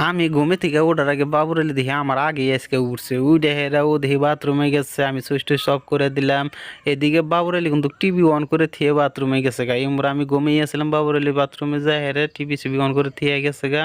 আমি ঘুমে থেকে ওঠার আগে বাবুরালি দেখি আমার আগে আজকে উঠছে উঠে হেরা ও দেখি বাথরুমে গেছে, আমি সুইচ টুইচ অফ করে দিলাম। এদিকে বাবুরালি কিন্তু টিভি অন করে থিয়ে বাথরুমে গেছে গা। এমরা আমি ঘুমিয়েছিলাম, বাবুরালি বাথরুমে যায় হেরে টিভি সিভি অন করে থিয়ে গেছে গা।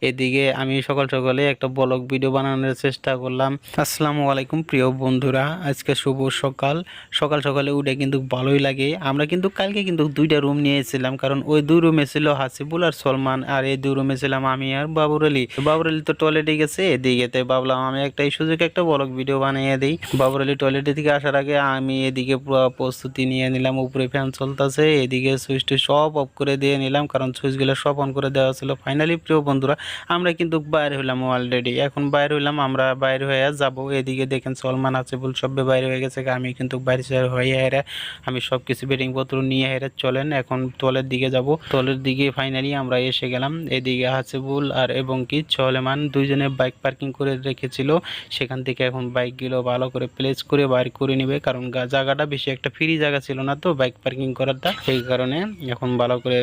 এদিকে আমি সকাল সকালে একটা ব্লগ ভিডিও বানানোর চেষ্টা করলাম। আসসালামু আলাইকুম প্রিয় বন্ধুরা, আজকে শুভ সকাল। সকাল সকালে উঠে কিন্তু ভালোই লাগে। আমরা কিন্তু কালকে কিন্তু দুইটা রুম নিয়েছিলাম, কারণ ওই দুই রুমে ছিল হাসিবুল আর সলমান, আর এই দুই রুমে ছিলাম আমি আর বাবুরালি। বাবুরালি তো টয়লেটে গেছে, এদিকে তাই ভাবলাম আমি একটা এই সুযোগে একটা ব্লগ ভিডিও বানিয়ে দিই। বাবুরালি টয়লেটে থেকে আসার আগে আমি এদিকে পুরো প্রস্তুতি নিয়ে নিলাম। উপরে ফ্যান চলতেছে, এদিকে সুইচটি সব অফ করে দিয়ে নিলাম, কারণ সুইচগুলো সব অন করে দেওয়া ছিল। ফাইনালি প্রিয় বন্ধুরা, আমরা কিন্তু বাইর হইলাম অলরেডি। এখন বাইর হইলাম, আমরা বাইর হয়ে যাব। এদিকে দেখেন সলমান হাসিবুল সবে বাইরে হয়ে গেছে, আমি কিন্তু বাইরে হয়ে হেরে আমি সব কিছু বেডিং পত্র নিয়ে হেরে চলেন এখন তলের দিকে যাব। তলের দিকে ফাইনালি আমরা এসে গেলাম। এদিকে হাসিবুল আর এবং কি সলেমান দুইজনে বাইক পার্কিং করে রেখেছিল, সেখান থেকে এখন বাইকগুলো ভালো করে প্লেস করে বাইর করে নিবে, কারণ জায়গাটা বেশি একটা ফ্রি জায়গা ছিল না তো বাইক পার্কিং করাটা, সেই কারণে এখন ভালো করে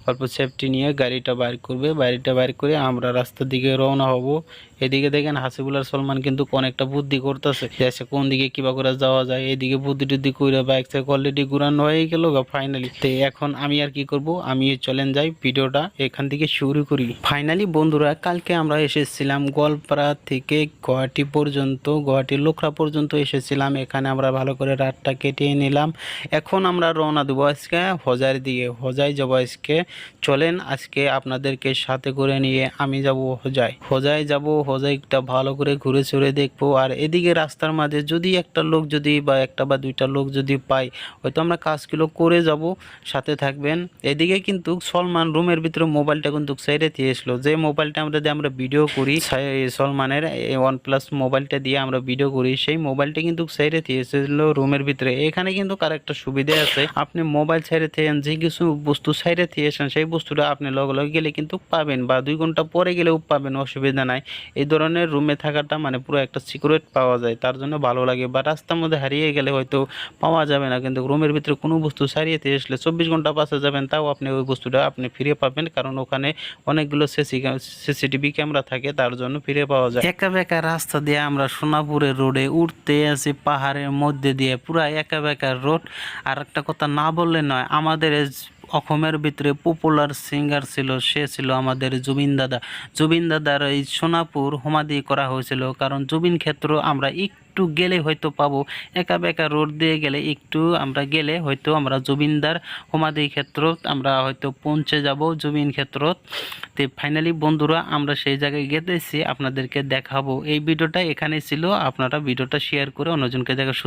অল্প সেফটি নিয়ে গাড়িটা বাইর করবে। গাড়িটা বাইর করে আমরা রাস্তার দিকে রওনা হব। এদিকে দেখেন হাসিবুল আর সলমান কিন্তু অনেকটা বুদ্ধি করতেছে যে কোন দিকে কিবা করে যাওয়া যায়। এদিকে বুদ্ধি টুদ্ধি করে বাইক সাইক অলরেডি ঘুরানো হয়ে গেল ফাইনালি। তো এখন আমি আর কি করব, আমি চলেন যাই, ভিডিওটা এখান থেকে শুরু করি। ফাইনালি বন্ধুরা, কালকে আমরা এসেছিলাম গোয়ালপাড়া থেকে গুয়াহাটি পর্যন্ত, গুয়াহাটির লোকরা পর্যন্ত এসেছিলাম। এখানে আমরা ভালো করে রাতটা কেটে নিলাম। এখন আমরা রওনা দেবো আজকে হোজাইয়ের দিকে, হোজাই যাবো আজকে। চলেন আজকে আপনাদেরকে সাথে করে নিয়ে আমি যাব হোজাই যাব। হোজাইটা ভালো করে ঘুরে চড়ে দেখবো। আর এদিকে রাস্তার মাঝে যদি একটা লোক যদি বা একটা বা দুইটা লোক যদি পাই, হয়তো আমরা কাজগুলো করে যাব, সাথে থাকবেন। এদিকে কিন্তু সলমান রুমের ভিতরে মোবাইলটা কিন্তু সাইডে দিয়ে এসলো, যে মোবাইলটা আমরা ভিডিও করি, সলমানের OnePlus মোবাইলটা দিয়ে আমরা ভিডিও করি, সেই মোবাইলটা কিন্তু সাইডে দিয়ে এসেছিল রুমের ভিতরে। এখানে কিন্তু কার একটা সুবিধা আছে, আপনি মোবাইল সাইডে থেকে যে কিছু বস্তু সাইডে দিয়ে আসেন, সেই বস্তুটা আপনি লগে লগে গেলে কিন্তু পাবেন, বা 2 ঘন্টা পরে গেলেও পাবেন, অসুবিধা নাই। এই ধরনের রুমে থাকাটা মানে পুরো একটা সিকিউরিট পাওয়া যায়, তার জন্য ভালো লাগে। বা রাস্তার মধ্যে হারিয়ে গেলে হয়তো পাওয়া যাবে না, কিন্তু রুমের ভিতরে কোনো বস্তু সারিয়ে দিয়ে আসলে 24 ঘন্টা পাশে যাবেন, তাও আপনি ওই বস্তুটা আপনি ফিরে পাবেন, কারণ ওখানে অনেকগুলো সিসিটিভি ক্যামেরা থাকে, তার জন্য ফিরে পাওয়া যায়। একা বেকা রাস্তা দিয়ে আমরা সোনাপুরের রোডে উঠতে আছি, পাহাড়ের মধ্যে দিয়ে পুরা একা বেকা রোড। আর একটা কথা না বললে নয়, আমাদের অসমের ভিতরে পপুলার সিঙ্গার ছিল, সে ছিল আমাদের জুবিন দাদা। জুবিন দাদার এই সোনাপুর সমাধি করা হয়েছিল, কারণ জুবিন ক্ষেত্র আমরা একটু গেলে হয়তো পাবো, একা বেকা রোড দিয়ে গেলে একটু আমরা গেলে হয়তো আমরা জুবিনদার সমাধি ক্ষেত্র আমরা হয়তো পৌঁছে যাব, জুবিন ক্ষেত্র। তো ফাইনালি বন্ধুরা, আমরা সেই জায়গায় গেতেছি, আপনাদেরকে দেখাবো। এই ভিডিওটা এখানে ছিল, আপনারা ভিডিওটা শেয়ার করে অন্যজনকে দেখা